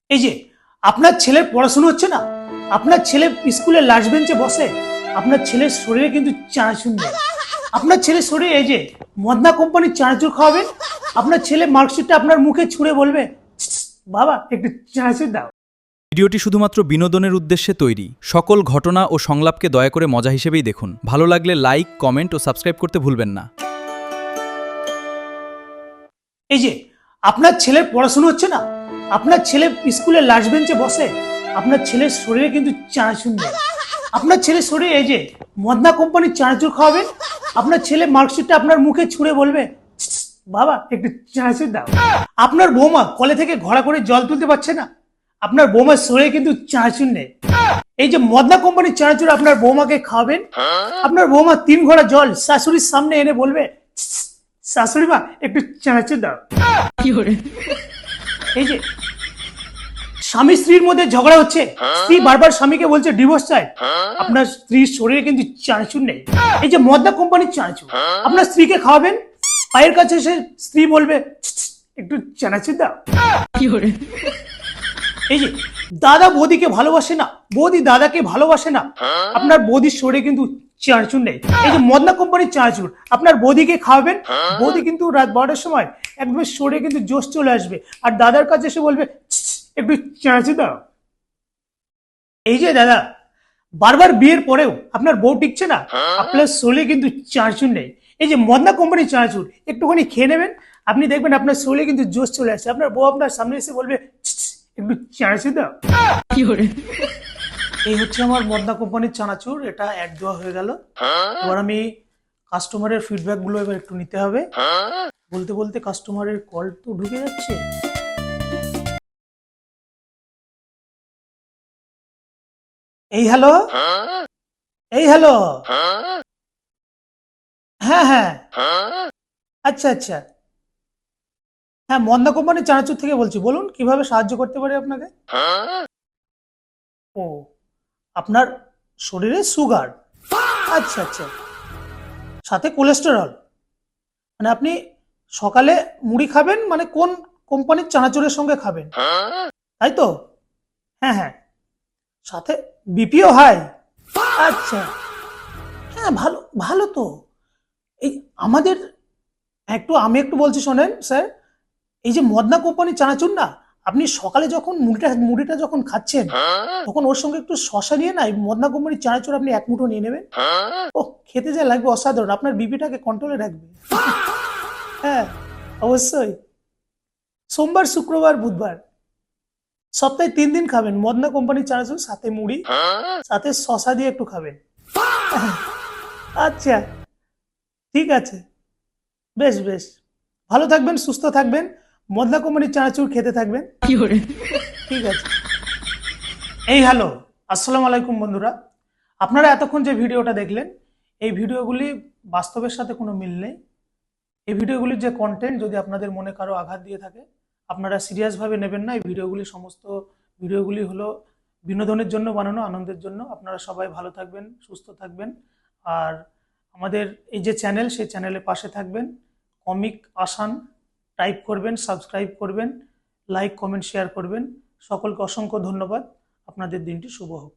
এই যে আপনার ছেলের পড়াশোনা হচ্ছে না, আপনার ছেলে স্কুলে লাস্ট বেঞ্চে বসে, আপনার ছেলের শরীরে কিন্তু চানাচুর নেই। আপনার ছেলের শরীরে এই যে মদনা কোম্পানির চানাচুর খাওয়াবেন, আপনার ছেলে মার্কশিটটা আপনার মুখে ছুঁড়ে বলবে, বাবা একটু চানাচুর দাও। ভিডিওটি শুধুমাত্র বিনোদনের উদ্দেশ্যে তৈরি। সকল ঘটনা ও সংলাপকে দয়া করে মজা হিসেবেই দেখুন। ভালো লাগলে লাইক, কমেন্ট ও সাবস্ক্রাইব করতে ভুলবেন না। এই যে আপনার ছেলের পড়াশোনা হচ্ছে না, আপনার ছেলে স্কুলে লাস্ট বেঞ্চে বসে, আপনার ছেলের শরীরে কিন্তু চানাচুর নেই। আপনার ছেলের শরীরে এই যে মদনা কোম্পানির চানাচুর খাওয়াবেন, আপনার ছেলে মার্কশিটটা আপনার মুখে ছুঁড়ে বলবে, বাবা একটু চানাচুর দাও। আপনার বৌমা কলে থেকে ঘোড়া করে জল তুলতে পারছে না, আপনার বৌমার শরীরে কিন্তু চানাচুর নেই। এই যে মদনা কোম্পানির চানাচুর আপনার বৌমাকে খাওয়াবেন, আপনার বৌমা 3 ঘোড়া জল শাশুড়ির সামনে এনে বলবে, শাশুড়ি মা একটু চানাচুর দাও। এই যে স্বামী স্ত্রীর মধ্যে ঝগড়া হচ্ছে, স্ত্রী বারবার স্বামীকে বলছে ডিভোর্স চাই, আপনার স্ত্রীর শরীরে কিন্তু চানাচুর নেই। এই যে মদনা কোম্পানির চানাচুর আপনার স্ত্রীকে খাওয়াবেন, পায়ের কাছে এসে স্ত্রী বলবে, একটু চানাচুর দাও। এই যে দাদা বৌদিকে ভালোবাসে না, বৌদি দাদাকে ভালোবাসে না, আপনার বৌদির শরীরে কিন্তু চানাচুর নেই। এই যে মদনা কোম্পানির চানাচুর আপনার বৌদিকে খাওয়াবেন, বৌদি কিন্তু রাত 12টার সময় একদম শরীরে কিন্তু জোশ চলে আসবে, আর দাদার কাছে এসে বলবে, একটু চানাচুর দাও। এই যে দাদা বারবার বিয়ের পরেও আপনার বউ টিকছে না, আপনার শরীরে কিন্তু চানাচুর নেই। এই যে মদনা কোম্পানির চানাচুর একটুখানি খেয়ে নেবেন, আপনি দেখবেন আপনার শরীরে কিন্তু জোশ চলে আসছে, আপনার বউ আপনার সামনে এসে বলবে, একটু চানাচুর দাও। এই হচ্ছে আমার মদনা কোম্পানির চানাচুর, এটা অ্যাড দেওয়া হয়ে গেল। এবার আমি কাস্টমারের ফিডব্যাক গুলো এবার একটু নিতে হবে। বলতে বলতে কাস্টমারের কল তো ঢুকে যাচ্ছে। এই হ্যালো, এই হ্যালো, হ্যাঁ হ্যাঁ, আচ্ছা আচ্ছা, হ্যাঁ মদনা কোম্পানির চানাচুর থেকে বলছি, বলুন কিভাবে সাহায্য করতে পারি আপনাকে। ও, আপনার শরীরে সুগার, আচ্ছা আচ্ছা, সাথে কোলেস্টেরল, মানে আপনি সকালে মুড়ি খাবেন, মানে কোন কোম্পানির চানাচুরের সঙ্গে খাবেন, তাই তো? হ্যাঁ হ্যাঁ, সাথে বিপিও হাই, আচ্ছা, হ্যাঁ ভালো ভালো তো। এই আমাদের আমি একটু বলছি শোনেন স্যার, এই যে মদনা কোম্পানির চানাচুর না, আপনি সকালে যখন মুড়িটা যখন খাচ্ছেন, তখন ওর সঙ্গে একটু শশা নিয়ে না, এই মদনা কোম্পানির চানাচুর আপনি 1 মুঠো নিয়ে নেবেন। ও খেতে যা লাগবে অসাধারণ, আপনার বিপিটাকে কন্ট্রোলে রাখবে। হ্যাঁ অবশ্যই, সোমবার শুক্রবার বুধবার সপ্তাহে 3 দিন খাবেন মদনা কোম্পানির চানাচুর, সাথে মুড়ি, সাথে শশা দিয়ে একটু খাবেন। আচ্ছা ঠিক আছে, বেশ বেশ, ভালো থাকবেন, সুস্থ থাকবেন, মদনা কোম্পানির চানাচুর খেতে থাকবেন। ঠিক আছে। এই হ্যালো, আসসালামু আলাইকুম বন্ধুরা, আপনারা এতক্ষণ যে ভিডিওটা দেখলেন, এই ভিডিওগুলি বাস্তবের সাথে কোনো মিল নেই। এই ভিডিওগুলির যে কন্টেন্ট যদি আপনাদের মনে কারো আঘাত দিয়ে থাকে, আপনারা সিরিয়াসভাবে নেবেন না। এই সমস্ত ভিডিওগুলি হলো বিনোদনের জন্য বানানো, আনন্দের জন্য। আপনারা সবাই ভালো থাকবেন, সুস্থ থাকবেন, আর আমাদের এই যে চ্যানেল, সেই চ্যানেলের পাশে থাকবেন। কমিক আসান টাইপ করবেন, সাবস্ক্রাইব করবেন, লাইক কমেন্ট শেয়ার করবেন। সকলকে অসংখ্য ধন্যবাদ। আপনাদের দিনটি শুভ হোক।